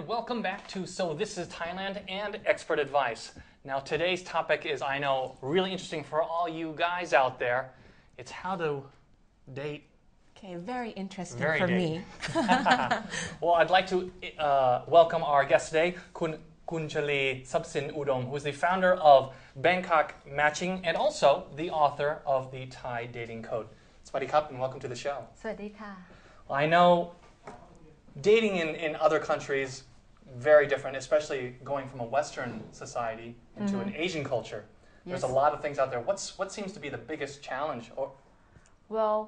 and welcome back to So This is Thailand and Expert Advice. Now today's topic is, I know, really interesting for all you guys out there. It's how to date. Okay, very interesting Very for date. me. Well, I'd like to welcome our guest today, Kunchali Sabsin Udom, who's the founder of Bangkok Matching and also the author of the Thai Dating Code. Swadee Krap, and welcome to the show. สวัสดีค่ะ I know dating in other countries very different, especially going from a Western society into an Asian culture. There's a Yes. lot of things out there. What seems to be the biggest challenge? Well,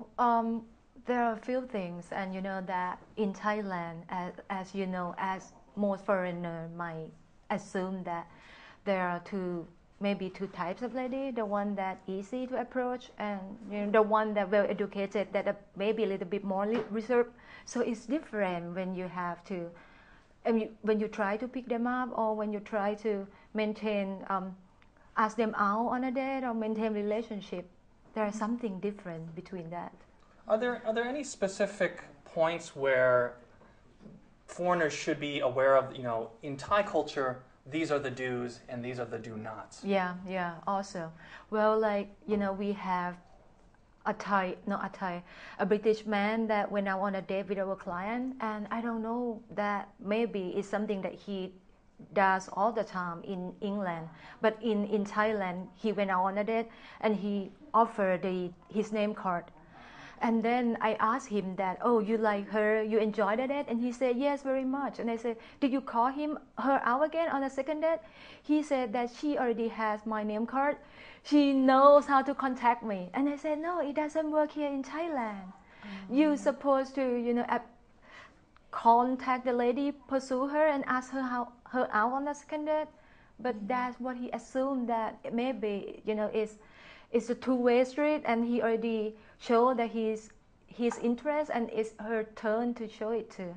there are a few things, and you know that in Thailand, as you know, as most foreigners might assume that there are maybe two types of lady: the one that easy to approach, and you know, the one that well educated, that are maybe a little bit more reserved. So it's different when you have to, when you try to pick them up, or when you try to maintain, ask them out on a date, or maintain relationship. There is something different between that. Are there any specific points where foreigners should be aware of? You know, in Thai culture, these are the do's and these are the do nots. Yeah. Also, well, like you know, we have a British man that went out on a date with our client, and I don't know that maybe it's something that he does all the time in England, but in Thailand he went out on a date and he offered his name card. And then I asked him that, oh, you like her, you enjoyed the date? And he said, yes, very much. And I said, did you call her out again on the second date? He said that she already has my name card. She knows how to contact me. And I said, no, it doesn't work here in Thailand. You're supposed to, you know, contact the lady, pursue her, and ask her out on the second date. But that's what he assumed, that maybe, you know, it's a two-way street, and he already showed that his interest, and it's her turn to show it too.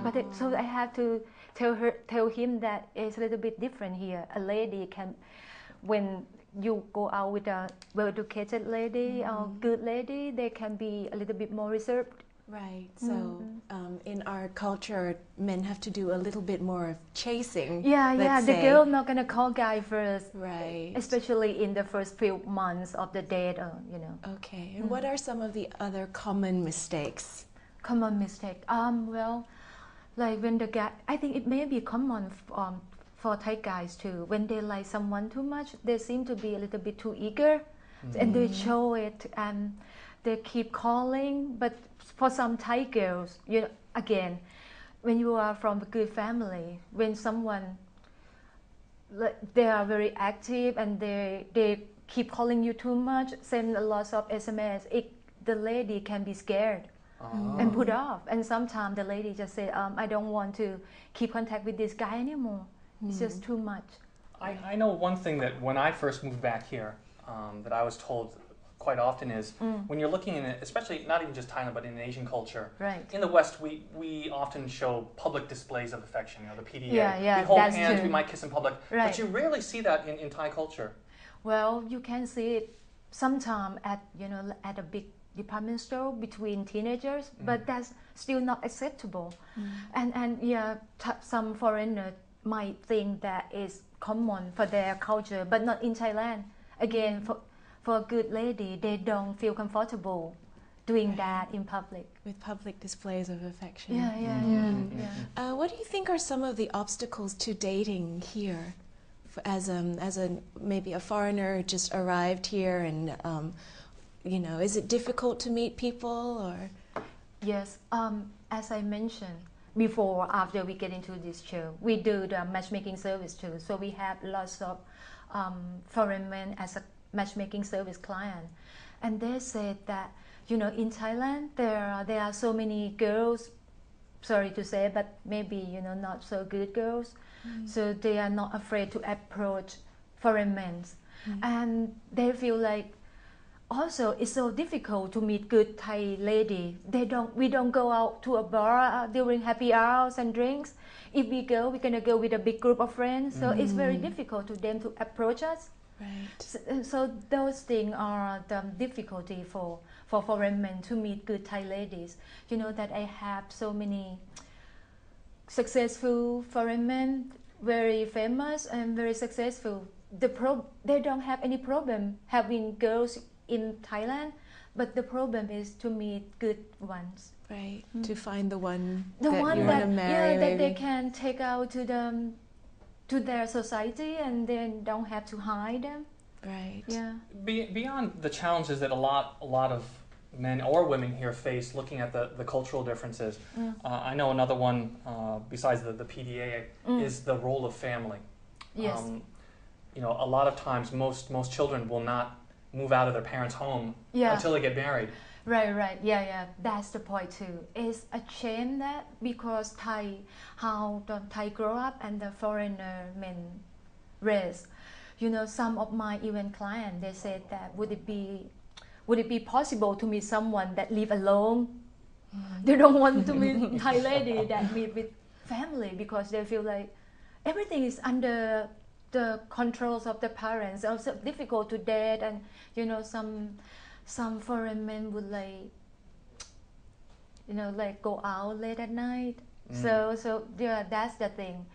But so I have to tell him that it's a little bit different here. A lady can, when you go out with a well-educated lady or good lady, they can be a little bit more reserved. Right. So in our culture, men have to do a little bit more of chasing. Yeah. The girl not gonna call guy first. Right. Especially in the first few months of the date, you know. Okay. And what are some of the other common mistakes? Common mistake. Well, like when the guy, I think it may be common for Thai guys too. When they like someone too much, they seem to be a little bit too eager, and they show it, and they keep calling. But for some Thai girls, you know, again, when you are from a good family, when someone, they are very active and they keep calling you too much, send a lot of SMS, the lady can be scared and put off. And sometimes the lady just say, I don't want to keep contact with this guy anymore. It's just too much. I know one thing that when I first moved back here, that I was told quite often is when you're looking in it, especially not even just Thailand, but in Asian culture. Right. In the West, we often show public displays of affection. You know, the PDA. Yeah, we hold that's hands. true. We might kiss in public. Right. But you rarely see that in Thai culture. Well, you can see it sometimes at a big department store between teenagers, but that's still not acceptable. And yeah, some foreigners might think that is common for their culture, but not in Thailand. Again, for a good lady, they don't feel comfortable doing that in public. With public displays of affection. Yeah. What do you think are some of the obstacles to dating here? As maybe a foreigner who just arrived here, and you know, is it difficult to meet people, or? Yes, as I mentioned before, after we get into this show, we do the matchmaking service too. So we have lots of foreign men as a matchmaking service client, and they said that, you know, in Thailand there are so many girls, sorry to say, but maybe, you know, not so good girls, so they are not afraid to approach foreign men, and they feel like also it's so difficult to meet good Thai lady. We don't go out to a bar during happy hours and drinks. If we go, we're gonna go with a big group of friends, so it's very difficult to them to approach us. Right. So those things are the difficulty for foreign men to meet good Thai ladies. You know that I have so many successful foreign men, very famous and very successful. They don't have any problem having girls in Thailand, but the problem is to meet good ones. Right. To find the one The that one you that, want to marry. that they can take out to their society and then don't have to hide them. Right. Yeah. Beyond the challenges that a lot of men or women here face looking at the cultural differences, I know another one besides the PDA is the role of family. Yes. You know, a lot of times most children will not move out of their parents' home until they get married. Right. Yeah. That's the point too. It's a shame that because how the Thai grow up and the foreigner men raise. You know, some of my event clients, they said that would it be possible to meet someone that live alone? They don't want to meet Thai lady that meet with family because they feel like everything is under the controls of the parents. Also difficult to date, and you know some foreign men would like go out late at night. So yeah, that's the thing.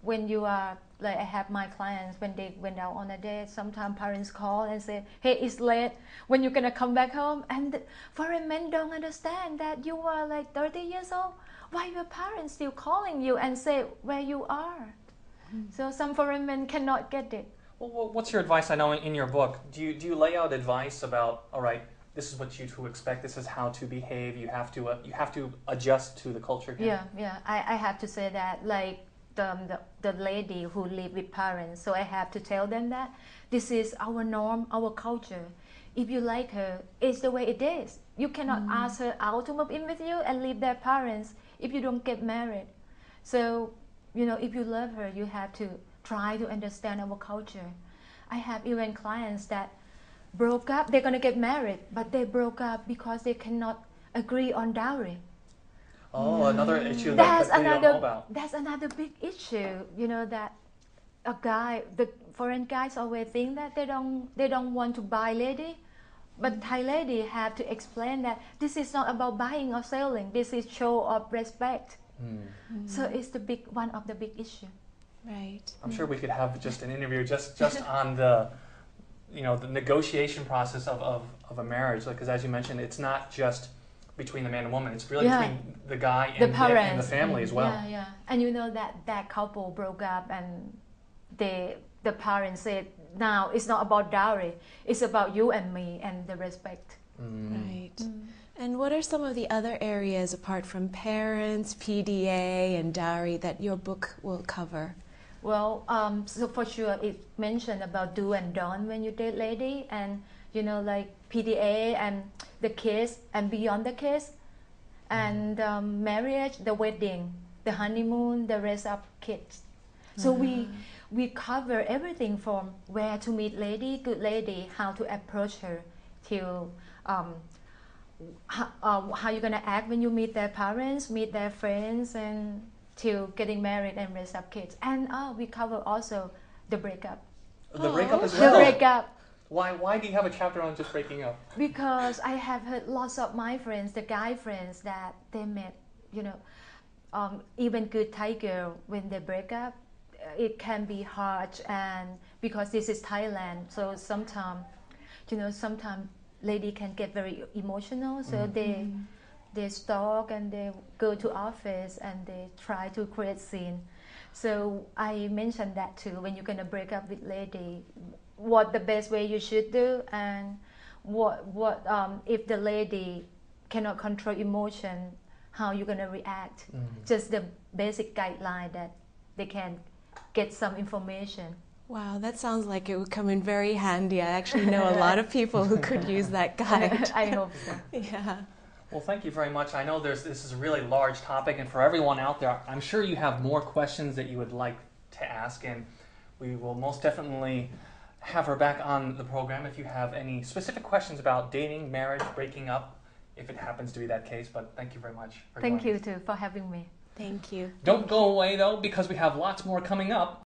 When you are like, I have my clients when they went out on a date, sometimes parents call and say, hey, it's late, when you're gonna come back home? And the foreign men don't understand that you are like 30 years old. Why your parents still calling you and say where you are? So some foreign men cannot get it. Well, what's your advice? I know in your book, do you lay out advice about, all right, this is what you to expect, this is how to behave, you have to adjust to the culture here? Yeah. I have to say that, like the lady who live with parents, so I have to tell them that this is our norm, our culture. If you like her, it's the way it is. You cannot ask her out to move in with you and leave their parents if you don't get married. So, you know, if you love her, you have to try to understand our culture. I have even clients that broke up, they're gonna get married, but they broke up because they cannot agree on dowry. Oh, another issue that we don't know about. That's another big issue. You know that the foreign guys always think that they don't want to buy lady, but Thai lady have to explain that this is not about buying or selling. This is show of respect. So it's one of the big issue. Right. I'm sure we could have just an interview just on the negotiation process of a marriage, because as you mentioned, it's not just between the man and woman, it's really between the guy and the family as well. Yeah. And you know that couple broke up and the parents said, now it's not about dowry, it's about you and me and the respect. Right. And what are some of the other areas apart from parents, PDA, and dowry that your book will cover? Well, so for sure it mentioned about do and don't when you date lady, and you know, like PDA and the kids and beyond the kids, and marriage, the wedding, the honeymoon, the raise up kids. So we cover everything from where to meet lady, good lady, how to approach her, till how you're gonna act when you meet their parents, meet their friends, and till getting married and raise up kids. And we cover also the breakup. The breakup as well? The breakup. Why do you have a chapter on just breaking up? Because I have heard lots of my friends, the guy friends, that they met, you know, even good Thai girl, when they break up, it can be hard, and because this is Thailand, so sometimes lady can get very emotional, so they stalk and they go to office and they try to create scene. So I mentioned that too, when you're gonna break up with lady, what the best way you should do, and what if the lady cannot control emotion, how you're gonna react. Just the basic guideline that they can get some information. Wow, that sounds like it would come in very handy. I actually know a lot of people who could use that guide. I hope so. Yeah. Well, thank you very much. I know this is a really large topic, and for everyone out there, I'm sure you have more questions that you would like to ask, and we will most definitely have her back on the program if you have any specific questions about dating, marriage, breaking up, if it happens to be that case. But thank you very much for Thank joining you us. too for having me. Thank you. Don't go away though, because we have lots more coming up.